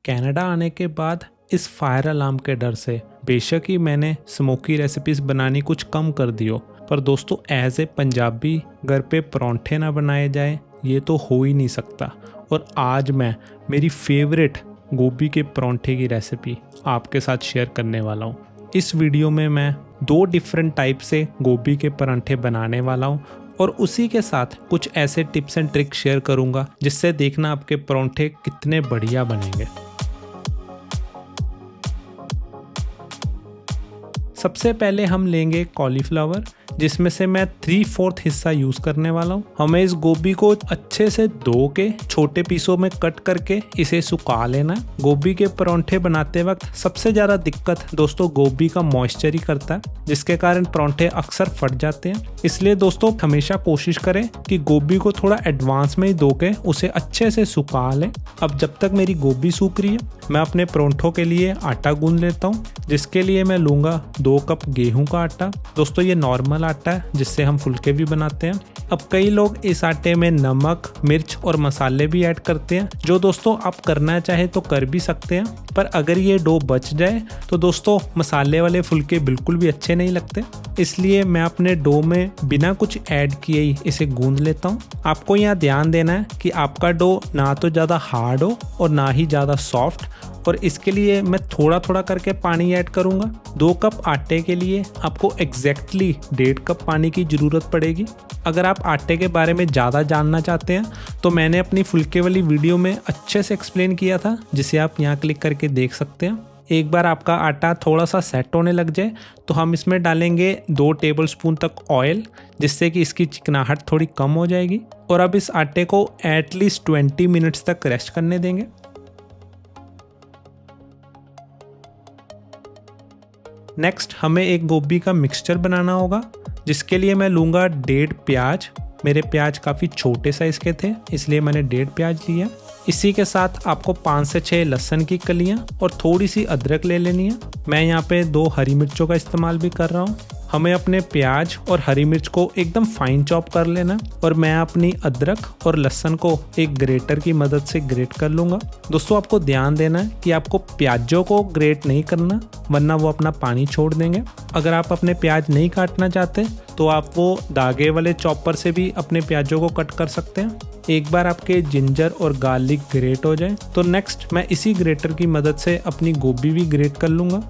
Canada आने के बाद इस फायर अलार्म के डर से बेशक ही मैंने स्मोकी रेसिपीज़ बनानी कुछ कम कर दी हो, पर दोस्तों एज ए पंजाबी घर पे परांठे ना बनाए जाए ये तो हो ही नहीं सकता। और आज मैं मेरी फेवरेट गोभी के परांठे की रेसिपी आपके साथ शेयर करने वाला हूँ। इस वीडियो में मैं 2 डिफरेंट टाइप से गोभी के परांठे बनाने वाला हूँ और उसी के साथ कुछ ऐसे टिप्स एंड ट्रिक्स शेयर करूँगा जिससे देखना आपके परांठे कितने बढ़िया बनेंगे। सबसे पहले हम लेंगे कॉलीफ्लावर, जिसमें से मैं 3/4 हिस्सा यूज़ करने वाला हूँ। हमें इस गोभी को अच्छे से धो के छोटे पीसों में कट करके इसे सुखा लेना। गोभी के परांठे बनाते वक्त सबसे ज़्यादा दिक्कत दोस्तों गोभी का मॉइस्चर ही करता है, जिसके कारण परांठे अक्सर फट जाते हैं। इसलिए दोस्तों हमेशा कोशिश करें कि गोभी को थोड़ा एडवांस में ही धो के उसे अच्छे से सुखा लें। अब जब तक मेरी गोभी सूख रही है मैं अपने परांठों के लिए आटा गूंद लेता हूँ, जिसके लिए मैं लूँगा 2 कप गेहूं का आटा। दोस्तों ये नॉर्मल आटा है जिससे हम फुलके भी बनाते हैं। अब कई लोग इस आटे में नमक, मिर्च और मसाले भी ऐड करते हैं, जो दोस्तों आप करना चाहे तो कर भी सकते हैं, पर अगर ये डो बच जाए तो दोस्तों मसाले वाले फुलके बिल्कुल भी अच्छे नहीं लगते। इसलिए मैं अपने डो में बिना कुछ ऐड किए ही इसे गूंद लेता हूँ। आपको यहाँ ध्यान देना है कि आपका डो ना तो ज़्यादा हार्ड हो और ना ही ज़्यादा सॉफ्ट, और इसके लिए मैं थोड़ा थोड़ा करके पानी ऐड करूँगा। 2 कप आटे के लिए आपको एग्जैक्टली 1.5 कप पानी की ज़रूरत पड़ेगी। अगर आप आटे के बारे में ज़्यादा जानना चाहते हैं तो मैंने अपनी फुलके वाली वीडियो में अच्छे से एक्सप्लेन किया था, जिसे आप यहाँ क्लिक करके देख सकते हैं। एक बार आपका आटा थोड़ा सा सेट होने लग जाए तो हम इसमें डालेंगे 2 टेबलस्पून तक ऑयल, जिससे कि इसकी चिकनाहट थोड़ी कम हो जाएगी। और अब इस आटे को एटलीस्ट 20 मिनट्स तक रेस्ट करने देंगे। नेक्स्ट हमें एक गोभी का मिक्सचर बनाना होगा, जिसके लिए मैं लूँगा 1.5 प्याज। मेरे प्याज काफ़ी छोटे साइज़ के थे इसलिए मैंने 1.5 प्याज लिया। इसी के साथ आपको 5 से 6 लहसुन की कलियाँ और थोड़ी सी अदरक ले लेनी है। मैं यहाँ पे 2 हरी मिर्चों का इस्तेमाल भी कर रहा हूँ। हमें अपने प्याज और हरी मिर्च को एकदम फाइन चॉप कर लेना और मैं अपनी अदरक और लहसुन को एक ग्रेटर की मदद से ग्रेट कर लूँगा। दोस्तों आपको ध्यान देना है कि आपको प्याजों को ग्रेट नहीं करना, वरना वो अपना पानी छोड़ देंगे। अगर आप अपने प्याज नहीं काटना चाहते तो आप वो धागे वाले चॉपर से भी अपने प्याजों को कट कर सकते हैं। एक बार आपके जिंजर और गार्लिक ग्रेट हो जाए तो नेक्स्ट मैं इसी ग्रेटर की मदद से अपनी गोभी भी ग्रेट कर लूँगा।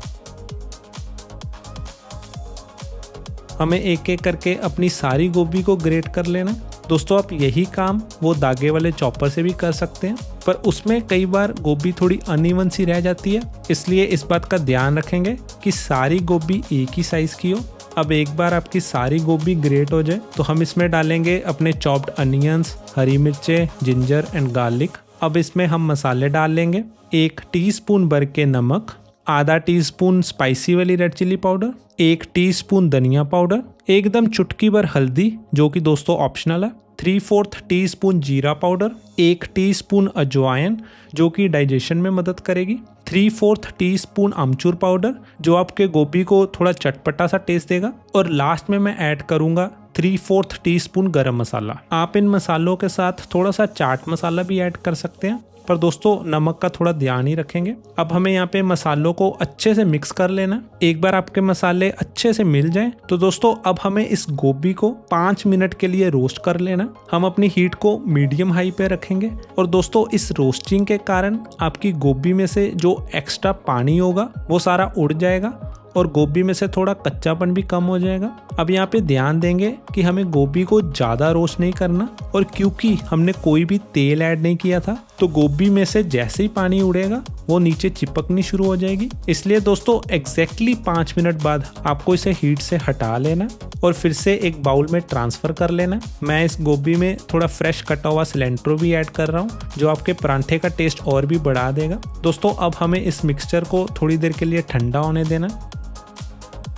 हमें एक एक करके अपनी सारी गोभी को ग्रेट कर लेना। दोस्तों आप यही काम वो धागे वाले चॉपर से भी कर सकते हैं, पर उसमें कई बार गोभी थोड़ी अनइवन सी रह जाती है, इसलिए इस बात का ध्यान रखेंगे कि सारी गोभी एक ही साइज़ की हो। अब एक बार आपकी सारी गोभी ग्रेट हो जाए तो हम इसमें डालेंगे अपने चॉप्ड अनियंस, हरी मिर्चें, जिंजर एंड गार्लिक। अब इसमें हम मसाले डाल लेंगे। 1 टीस्पून भर के नमक, आधा टीस्पून स्पाइसी वाली रेड चिली पाउडर, 1 टीस्पून धनिया पाउडर, एकदम चुटकी भर हल्दी जो कि दोस्तों ऑप्शनल है, 3/4 टीस्पून जीरा पाउडर, 1 टीस्पून अजवाइन जो कि डाइजेशन में मदद करेगी, 3/4 टीस्पून अमचूर पाउडर जो आपके गोभी को थोड़ा चटपटा सा टेस्ट देगा, और लास्ट में मैं ऐड करूँगा 3/4 टीस्पून गरम मसाला। आप इन मसालों के साथ थोड़ा सा चाट मसाला भी ऐड कर सकते हैं, पर दोस्तों नमक का थोड़ा ध्यान ही रखेंगे। अब हमें यहाँ पे मसालों को अच्छे से मिक्स कर लेना। एक बार आपके मसाले अच्छे से मिल जाएं तो दोस्तों अब हमें इस गोभी को 5 मिनट के लिए रोस्ट कर लेना। हम अपनी हीट को मीडियम हाई पे रखेंगे और दोस्तों इस रोस्टिंग के कारण आपकी गोभी में से जो एक्स्ट्रा पानी होगा वो सारा उड़ जाएगा और गोभी में से थोड़ा कच्चापन भी कम हो जाएगा। अब यहाँ पे ध्यान देंगे कि हमें गोभी को ज़्यादा रोस्ट नहीं करना, और क्योंकि हमने कोई भी तेल ऐड नहीं किया था तो गोभी में से जैसे ही पानी उड़ेगा वो नीचे चिपकनी शुरू हो जाएगी। इसलिए दोस्तों एग्जैक्टली 5 मिनट बाद आपको इसे हीट से हटा लेना और फिर से एक बाउल में ट्रांसफ़र कर लेना। मैं इस गोभी में थोड़ा फ्रेश कटा हुआ सिलेंट्रो भी ऐड कर रहा हूँ, जो आपके परांठे का टेस्ट और भी बढ़ा देगा। दोस्तों अब हमें इस मिक्सचर को थोड़ी देर के लिए ठंडा होने देना।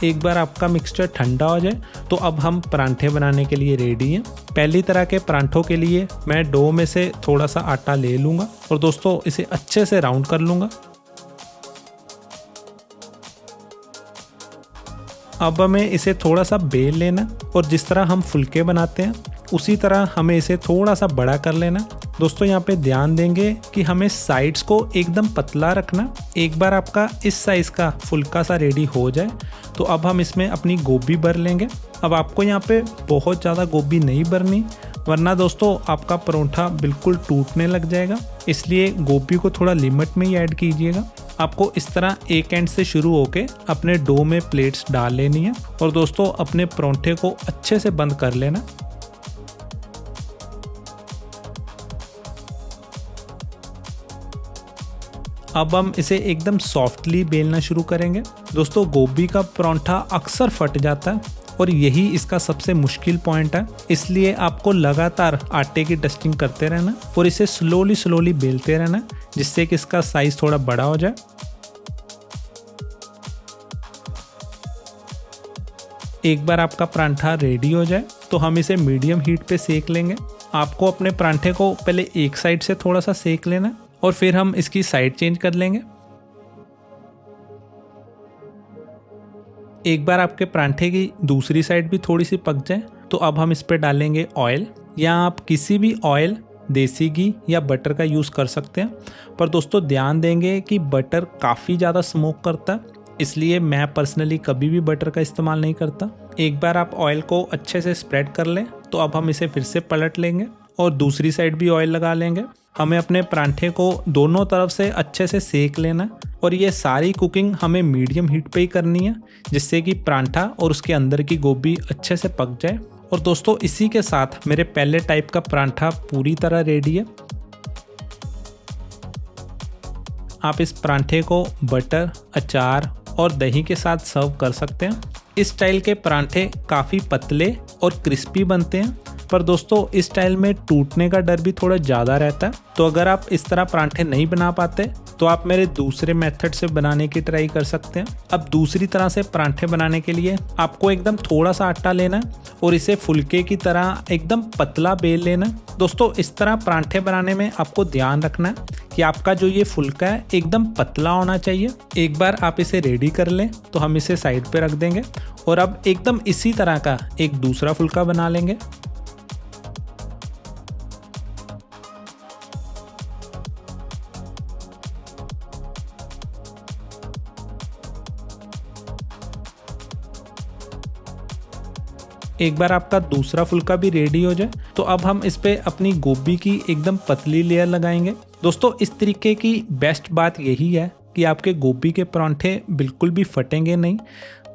एक बार आपका मिक्सचर ठंडा हो जाए तो अब हम परांठे बनाने के लिए रेडी हैं। पहली तरह के परांठों के लिए मैं डो में से थोड़ा सा आटा ले लूँगा और दोस्तों इसे अच्छे से राउंड कर लूँगा। अब हमें इसे थोड़ा सा बेल लेना और जिस तरह हम फुलके बनाते हैं उसी तरह हमें इसे थोड़ा सा बड़ा कर लेना। दोस्तों यहाँ पे ध्यान देंगे कि हमें साइड्स को एकदम पतला रखना। एक बार आपका इस साइज का फुल्का सा रेडी हो जाए तो अब हम इसमें अपनी गोभी भर लेंगे। अब आपको यहाँ पे बहुत ज़्यादा गोभी नहीं भरनी, वरना दोस्तों आपका परोठा बिल्कुल टूटने लग जाएगा, इसलिए गोभी को थोड़ा लिमिट में ही ऐड कीजिएगा। आपको इस तरह एक एंड से शुरू होके अपने डो में प्लेट्स डाल लेनी है और दोस्तों अपने परोठे को अच्छे से बंद कर लेना। अब हम इसे एकदम सॉफ्टली बेलना शुरू करेंगे। दोस्तों गोभी का परोठा अक्सर फट जाता है और यही इसका सबसे मुश्किल पॉइंट है, इसलिए आपको लगातार आटे की डस्टिंग करते रहना और इसे स्लोली बेलते रहना, जिससे कि इसका साइज थोड़ा बड़ा हो जाए। एक बार आपका परांठा रेडी हो जाए तो हम इसे मीडियम हीट पे सेक लेंगे। आपको अपने परांठे को पहले एक साइड से थोड़ा सा सेक लेना और फिर हम इसकी साइड चेंज कर लेंगे। एक बार आपके परांठे की दूसरी साइड भी थोड़ी सी पक जाए तो अब हम इस पर डालेंगे ऑयल, या आप किसी भी ऑयल, देसी घी या बटर का यूज़ कर सकते हैं। पर दोस्तों ध्यान देंगे कि बटर काफ़ी ज़्यादा स्मोक करता है, इसलिए मैं पर्सनली कभी भी बटर का इस्तेमाल नहीं करता। एक बार आप ऑयल को अच्छे से स्प्रेड कर लें तो अब हम इसे फिर से पलट लेंगे और दूसरी साइड भी ऑयल लगा लेंगे। हमें अपने परांठे को दोनों तरफ से अच्छे से सेक लेना और ये सारी कुकिंग हमें मीडियम हीट पे ही करनी है, जिससे कि परांठा और उसके अंदर की गोभी अच्छे से पक जाए। और दोस्तों इसी के साथ मेरे पहले टाइप का परांठा पूरी तरह रेडी है। आप इस परांठे को बटर, अचार और दही के साथ सर्व कर सकते हैं। इस स्टाइल के परांठे काफ़ी पतले और क्रिस्पी बनते हैं, पर दोस्तों इस स्टाइल में टूटने का डर भी थोड़ा ज़्यादा रहता है। तो अगर आप इस तरह परांठे नहीं बना पाते तो आप मेरे दूसरे मेथड से बनाने की ट्राई कर सकते हैं। अब दूसरी तरह से परांठे बनाने के लिए आपको एकदम थोड़ा सा आटा लेना है और इसे फुलके की तरह एकदम पतला बेल लेना है। दोस्तों इस तरह परांठे बनाने में आपको ध्यान रखना है कि आपका जो ये फुलका है एकदम पतला होना चाहिए। एक बार आप इसे रेडी कर लें तो हम इसे साइड पे रख देंगे और अब एकदम इसी तरह का एक दूसरा फुलका बना लेंगे। एक बार आपका दूसरा फुल्का भी रेडी हो जाए तो अब हम इस पे अपनी गोभी की एकदम पतली लेयर लगाएंगे। दोस्तों इस तरीके की बेस्ट बात यही है कि आपके गोभी के परांठे बिल्कुल भी फटेंगे नहीं,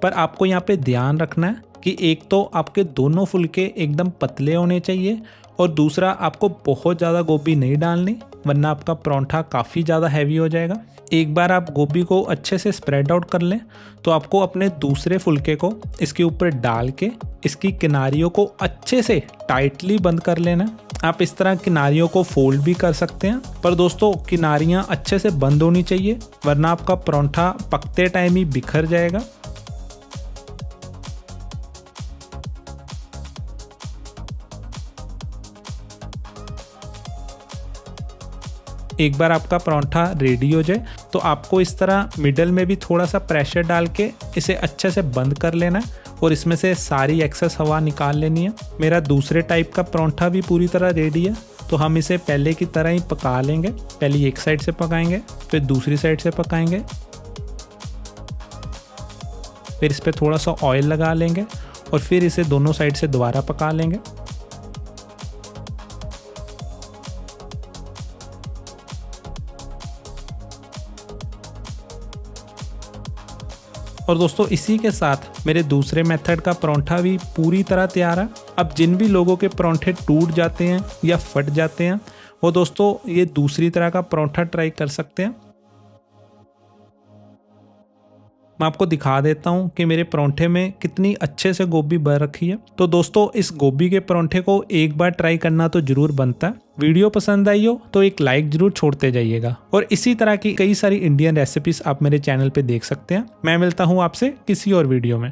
पर आपको यहाँ पे ध्यान रखना है कि एक तो आपके दोनों फुल्के एकदम पतले होने चाहिए और दूसरा आपको बहुत ज़्यादा गोभी नहीं डालनी, वरना आपका परांठा काफ़ी ज़्यादा हैवी हो जाएगा। एक बार आप गोभी को अच्छे से स्प्रेड आउट कर लें तो आपको अपने दूसरे फुल्के को इसके ऊपर डाल के इसकी किनारियों को अच्छे से टाइटली बंद कर लेना। आप इस तरह किनारियों को फोल्ड भी कर सकते हैं, पर दोस्तों किनारियां अच्छे से बंद होनी चाहिए, वरना आपका परांठा पकते टाइम ही बिखर जाएगा। एक बार आपका परांठा रेडी हो जाए तो आपको इस तरह मिडल में भी थोड़ा सा प्रेशर डाल के इसे अच्छे से बंद कर लेना है और इसमें से सारी एक्सेस हवा निकाल लेनी है। मेरा दूसरे टाइप का परांठा भी पूरी तरह रेडी है, तो हम इसे पहले की तरह ही पका लेंगे। पहले एक साइड से पकाएंगे, फिर दूसरी साइड से पकाएंगे, फिर इस पर थोड़ा सा ऑयल लगा लेंगे और फिर इसे दोनों साइड से दोबारा पका लेंगे। और दोस्तों इसी के साथ मेरे दूसरे मेथड का परांठा भी पूरी तरह तैयार है। अब जिन भी लोगों के परांठे टूट जाते हैं या फट जाते हैं वो दोस्तों ये दूसरी तरह का परांठा ट्राई कर सकते हैं। मैं आपको दिखा देता हूँ कि मेरे परांठे में कितनी अच्छे से गोभी भर रखी है। तो दोस्तों इस गोभी के परांठे को एक बार ट्राई करना तो जरूर बनता है। वीडियो पसंद आई हो तो एक लाइक जरूर छोड़ते जाइएगा और इसी तरह की कई सारी इंडियन रेसिपीज आप मेरे चैनल पे देख सकते हैं। मैं मिलता हूँ आपसे किसी और वीडियो में।